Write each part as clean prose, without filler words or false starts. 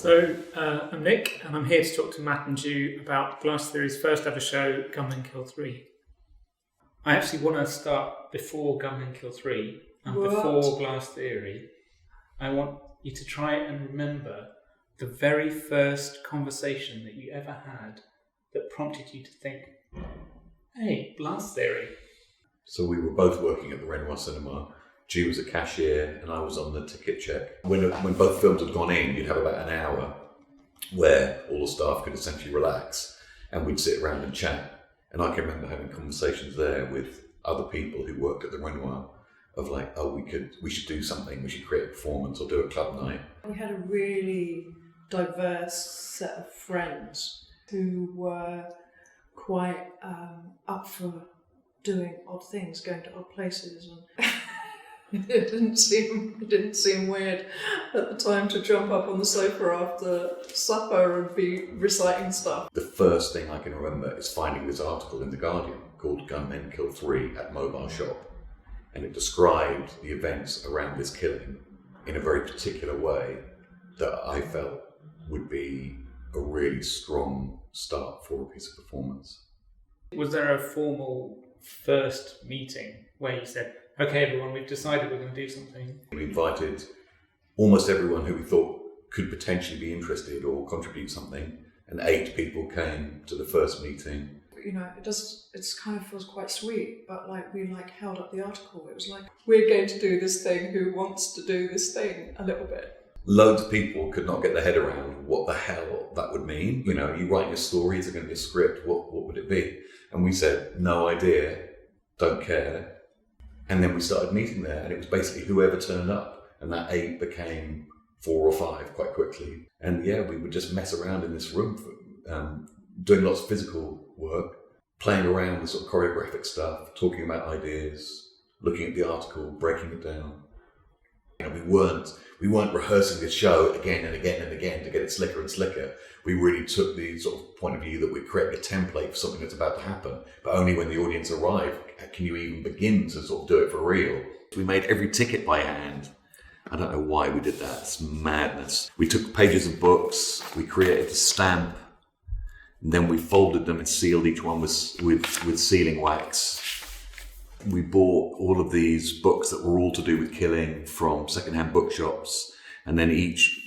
I'm Nick, and I'm here to talk to Matt and Ju about Glass Theory's first ever show, Gunmen Kill 3. I actually want to start before Gunmen Kill 3 and before Glass Theory. I want you to try and remember the very first conversation that you ever had that prompted you to think, hey, Glass Theory. So we were both working at the Renoir Cinema. G was a cashier and I was on the ticket check. When both films had gone in, you'd have about an hour where all the staff could essentially relax and we'd sit around and chat. And I can remember having conversations there with other people who worked at the Renoir of like, oh, we should do something, we should create a performance or do a club night. We had a really diverse set of friends who were quite up for doing odd things, going to odd places. And it didn't seem weird at the time to jump up on the sofa after supper and be reciting stuff. The first thing I can remember is finding this article in The Guardian called Gunmen Kill 3 at Mobile Shop. And it described the events around this killing in a very particular way that I felt would be a really strong start for a piece of performance. Was there a formal first meeting where you said, okay, everyone, we've decided we're going to do something? We invited almost everyone who we thought could potentially be interested or contribute something, and 8 people came to the first meeting. You know, it kind of feels quite sweet, but like we held up the article. It was like, we're going to do this thing, who wants to do this thing a little bit. Loads of people could not get their head around what the hell that would mean. You know, you writing a story, is it going to be a script? What would it be? And we said, no idea, don't care. And then we started meeting there, and it was basically whoever turned up, and that 8 became 4 or 5 quite quickly. And yeah, we would just mess around in this room, doing lots of physical work, playing around with sort of choreographic stuff, talking about ideas, looking at the article, breaking it down. You know, we weren't rehearsing this show again and again and again to get it slicker and slicker. We really took the sort of point of view that we'd create a template for something that's about to happen, but only when the audience arrive can you even begin to sort of do it for real. We made every ticket by hand. I don't know why we did that. It's madness. We took pages of books, we created a stamp, and then we folded them and sealed each one with sealing wax. We bought all of these books that were all to do with killing from secondhand bookshops, and then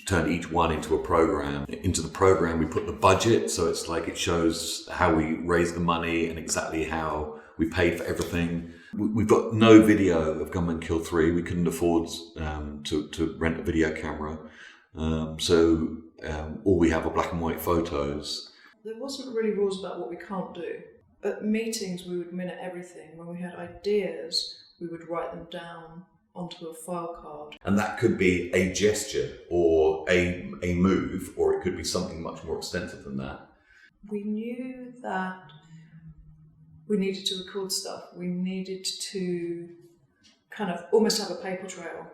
turned each one into a program. Into the program we put the budget, so it's like it shows how we raised the money and exactly how we paid for everything. We've got no video of Gunmen Kill 3. We couldn't afford to rent a video camera, so all we have are black and white photos. There wasn't really rules about what we can't do. At meetings, we would minute everything. When we had ideas, we would write them down onto a file card. And that could be a gesture or a move, or it could be something much more extensive than that. We knew that we needed to record stuff. We needed to kind of almost have a paper trail.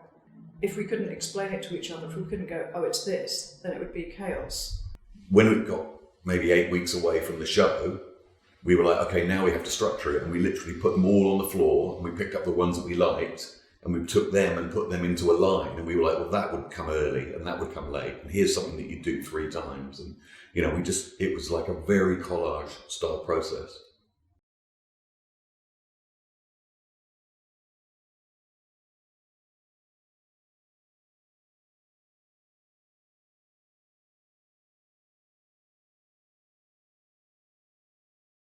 If we couldn't explain it to each other, if we couldn't go, oh, it's this, then it would be chaos. When we got maybe 8 weeks away from the show, we were like, okay, now we have to structure it. And we literally put them all on the floor, and we picked up the ones that we liked, and we took them and put them into a line. And we were like, well, that would come early and that would come late. And here's something that you do 3 times. And, you know, it was like a very collage style process.